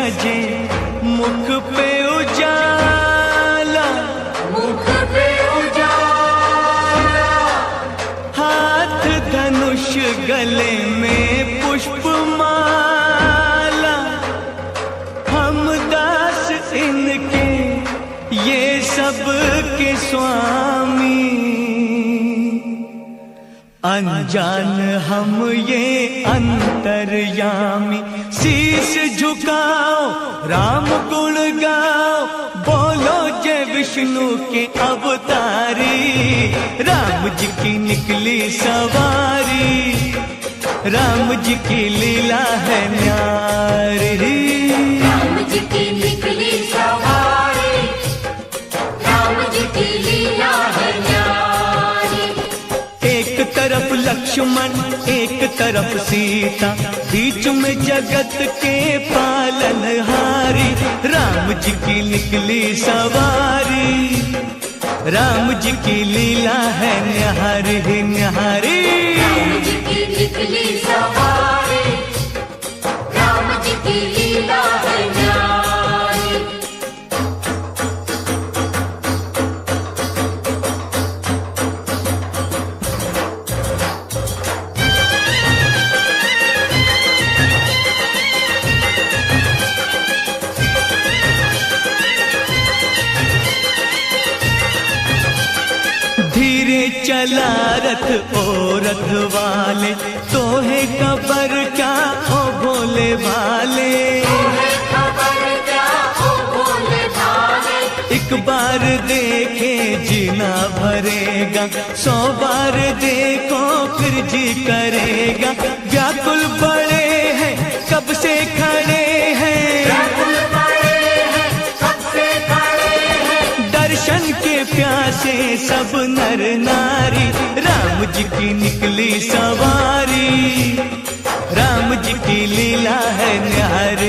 सजे मुख पे उजाला, मुख पे उजाला, हाथ धनुष गले में पुष्पमाला। हम दास इनके ये सब के स्वामी, अनजान हम ये अंतर्यामी। शीश झुकाओ राम गुण गाओ, बोलो जय विष्णु के अवतारी। राम जी की निकली सवारी, राम जी की लीला है न्यारी। राम जी की निकली सवारी, राम जी की लीला है न्यारी। एक तरफ लक्ष्मण एक तरफ सीता, बीच में जगत के पालनहारी। राम जी की निकली सवारी, राम जी की लीला है न्यारी न्यारी। राम जी की निकली सवारी, राम जी की लीला है न्यारी। धीरे चला रथ ओ रथ वाले, तोहे खबर क्या ओ भोले भाले। तुम्हें खबर क्या ओ भोले भाले, एक बार देखे जीना भरेगा, 100 बार देखो फिर जी करेगा। व्याकुल बड़े हैं कब से खड़े हैं, व्याकुल बड़े हैं कब से खड़े हैं। दर्शन के प्यासे सब नर नारी। राम जी की निकली सवारी, राम जी की लीला है न्यारी।